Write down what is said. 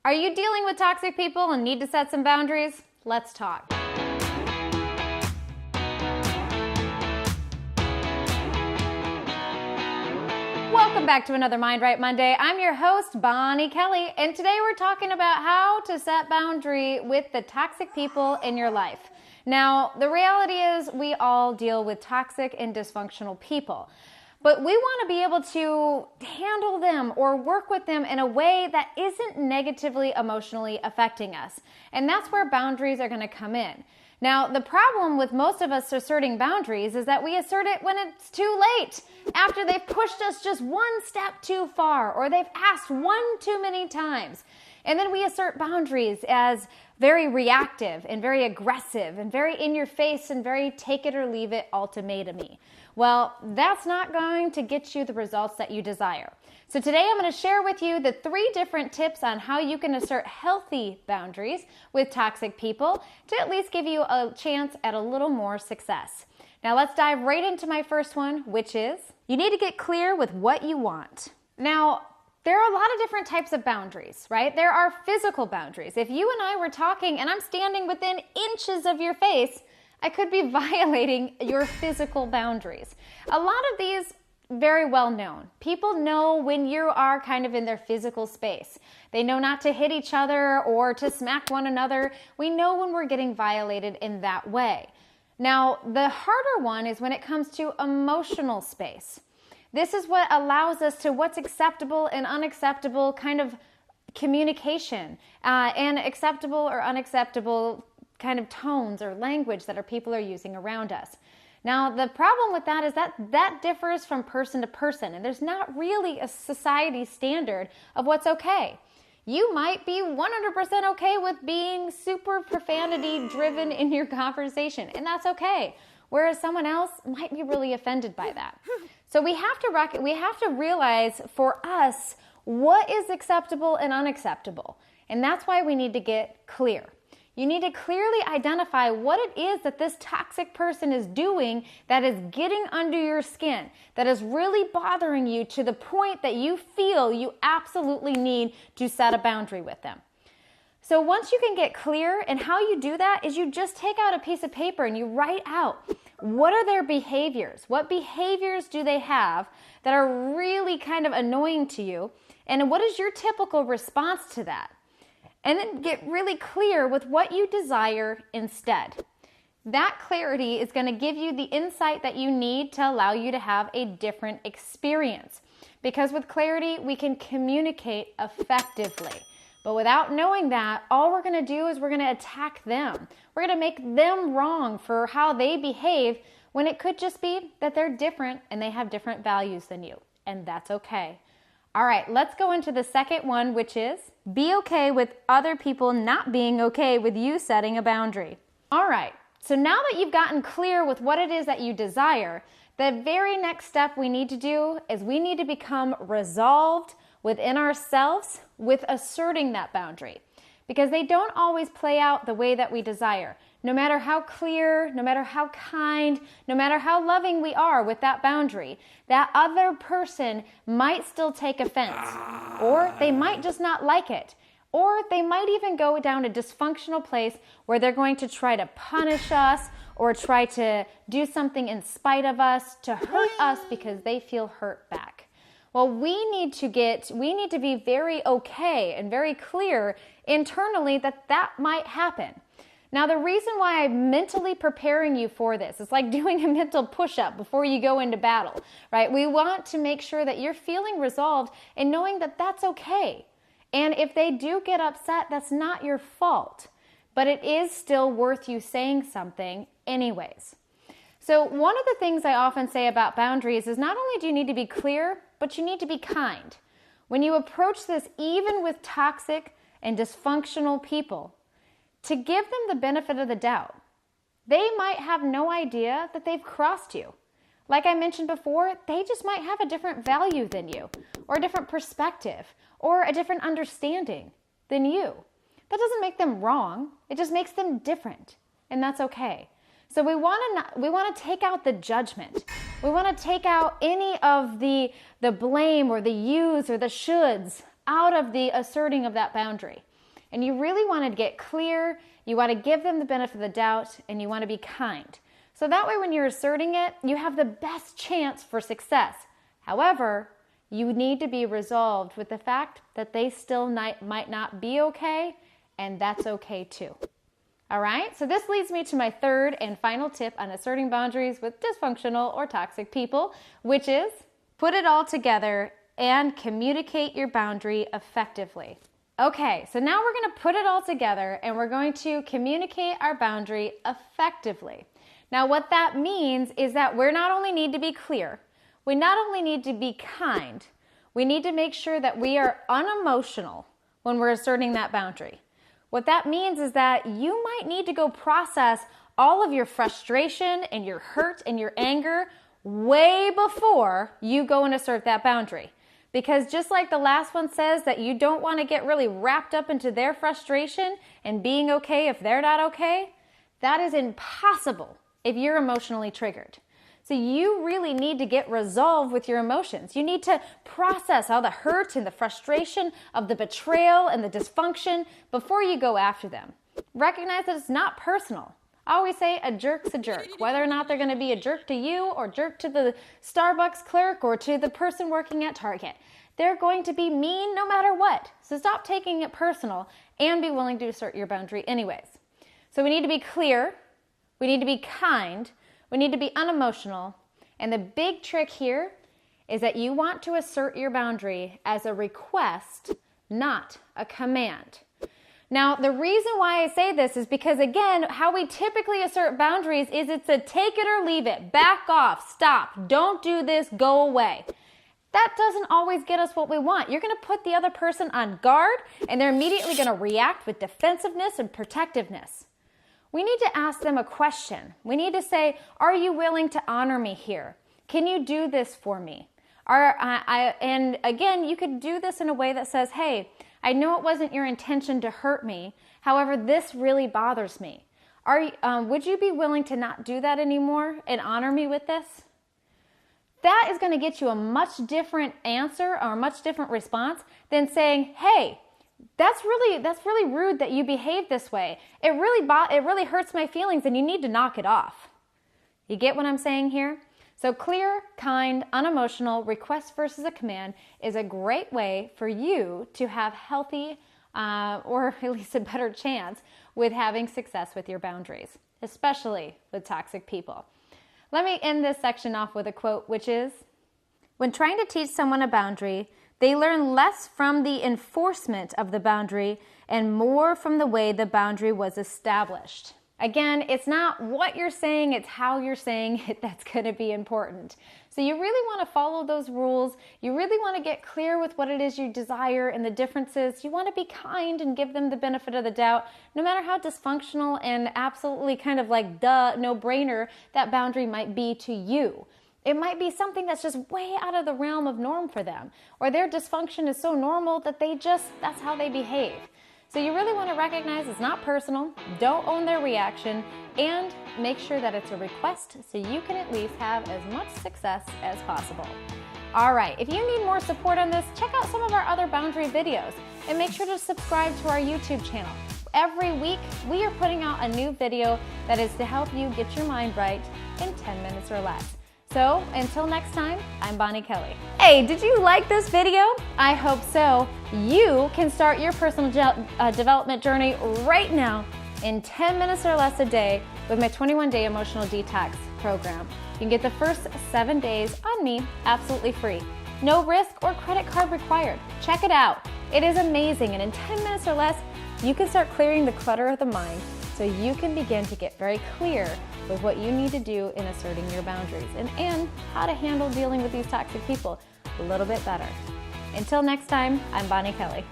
Are you dealing with toxic people and need to set some boundaries? Let's talk. Welcome back to another Mind Right Monday. I'm your host, Bonnie Kelly, and today we're talking about how to set boundary with the toxic people in your life. Now, the reality is we all deal with toxic and dysfunctional people, but we want to be able to handle them or work with them in a way that isn't negatively emotionally affecting us. And that's where boundaries are going to come in. Now, the problem with most of us asserting boundaries is that we assert it when it's too late, after they've pushed us just one step too far, or they've asked one too many times. And then we assert boundaries as very reactive and very aggressive and very in your face and very take it or leave it ultimatum-y. Well, that's not going to get you the results that you desire. So today I'm going to share with you the 3 different tips on how you can assert healthy boundaries with toxic people to at least give you a chance at a little more success. Now let's dive right into my first one, which is you need to get clear with what you want. Now, there are a lot of different types of boundaries, right? There are physical boundaries. If you and I were talking and I'm standing within inches of your face, I could be violating your physical boundaries. A lot of these very well known. People know when you are kind of in their physical space. They know not to hit each other or to smack one another. We know when we're getting violated in that way. Now, the harder one is when it comes to emotional space. This is what allows us to what's acceptable and unacceptable kind of communication and acceptable or unacceptable kind of tones or language that our people are using around us. Now, the problem with that is that differs from person to person, and there's not really a society standard of what's okay. You might be 100% okay with being super profanity driven in your conversation, and that's okay. Whereas someone else might be really offended by that. So we have to realize for us what is acceptable and unacceptable. And that's why we need to get clear. You need to clearly identify what it is that this toxic person is doing that is getting under your skin, that is really bothering you to the point that you feel you absolutely need to set a boundary with them. So once you can get clear, and how you do that is you just take out a piece of paper and you write out what are their behaviors? What behaviors do they have that are really kind of annoying to you? And what is your typical response to that? And then get really clear with what you desire instead. That clarity is going to give you the insight that you need to allow you to have a different experience. Because with clarity, we can communicate effectively. But without knowing that, all we're going to do is we're going to attack them. We're going to make them wrong for how they behave when it could just be that they're different and they have different values than you. And that's okay. All right, let's go into the second one, which is be okay with other people not being okay with you setting a boundary. All right, so now that you've gotten clear with what it is that you desire, the very next step we need to do is we need to become resolved within ourselves with asserting that boundary, because they don't always play out the way that we desire. No matter how clear, no matter how kind, no matter how loving we are with that boundary, that other person might still take offense, or they might just not like it, or they might even go down a dysfunctional place where they're going to try to punish us or try to do something in spite of us to hurt us because they feel hurt back. Well, we need to be very okay and very clear internally that might happen. Now, the reason why I'm mentally preparing you for this is like doing a mental push-up before you go into battle, right? We want to make sure that you're feeling resolved and knowing that that's okay. And if they do get upset, that's not your fault, but it is still worth you saying something anyways. So one of the things I often say about boundaries is not only do you need to be clear, but you need to be kind. When you approach this, even with toxic and dysfunctional people, to give them the benefit of the doubt. They might have no idea that they've crossed you. Like I mentioned before, they just might have a different value than you, or a different perspective, or a different understanding than you. That doesn't make them wrong. It just makes them different, and that's okay. So we want to take out the judgment. We want to take out any of the blame or the yous or the shoulds out of the asserting of that boundary. And you really want to get clear, you want to give them the benefit of the doubt, and you want to be kind. So that way when you're asserting it, you have the best chance for success. However, you need to be resolved with the fact that they still might not be okay, and that's okay too. All right, so this leads me to my third and final tip on asserting boundaries with dysfunctional or toxic people, which is put it all together and communicate your boundary effectively. Okay, so now we're going to put it all together and we're going to communicate our boundary effectively. Now, what that means is that we not only need to be clear, we not only need to be kind, we need to make sure that we are unemotional when we're asserting that boundary. What that means is that you might need to go process all of your frustration and your hurt and your anger way before you go and assert that boundary. Because just like the last one says that you don't want to get really wrapped up into their frustration and being okay if they're not okay, that is impossible if you're emotionally triggered. So you really need to get resolved with your emotions. You need to process all the hurt and the frustration of the betrayal and the dysfunction before you go after them. Recognize that it's not personal. I always say a jerk's a jerk, whether or not they're going to be a jerk to you or jerk to the Starbucks clerk or to the person working at Target. They're going to be mean no matter what. So stop taking it personal and be willing to assert your boundary anyways. So we need to be clear. We need to be kind. We need to be unemotional. And the big trick here is that you want to assert your boundary as a request, not a command. Now, the reason why I say this is because, again, how we typically assert boundaries is it's a take it or leave it, back off, stop, don't do this, go away. That doesn't always get us what we want. You're going to put the other person on guard, and they're immediately going to react with defensiveness and protectiveness. We need to ask them a question. We need to say, are you willing to honor me here? Can you do this for me? And again, you could do this in a way that says, hey, I know it wasn't your intention to hurt me. However, this really bothers me. Would you be willing to not do that anymore and honor me with this? That is going to get you a much different answer or a much different response than saying, hey, that's really rude that you behave this way. It really hurts my feelings and you need to knock it off. You get what I'm saying here? So clear, kind, unemotional, request versus a command is a great way for you to have healthy or at least a better chance with having success with your boundaries, especially with toxic people. Let me end this section off with a quote, which is, when trying to teach someone a boundary, they learn less from the enforcement of the boundary and more from the way the boundary was established. Again, it's not what you're saying, it's how you're saying it that's going to be important. So you really want to follow those rules. You really want to get clear with what it is you desire and the differences. You want to be kind and give them the benefit of the doubt, no matter how dysfunctional and absolutely kind of like no-brainer that boundary might be to you. It might be something that's just way out of the realm of norm for them, or their dysfunction is so normal that that's how they behave. So you really want to recognize it's not personal, don't own their reaction, and make sure that it's a request so you can at least have as much success as possible. All right, if you need more support on this, check out some of our other boundary videos and make sure to subscribe to our YouTube channel. Every week, we are putting out a new video that is to help you get your mind right in 10 minutes or less. So until next time, I'm Bonnie Kelly. Hey, did you like this video? I hope so. You can start your personal development journey right now in 10 minutes or less a day with my 21-day emotional detox program. You can get the first 7 days on me absolutely free. No risk or credit card required. Check it out. It is amazing, and in 10 minutes or less, you can start clearing the clutter of the mind so you can begin to get very clear with what you need to do in asserting your boundaries and how to handle dealing with these toxic people a little bit better. Until next time, I'm Bonnie Kelly.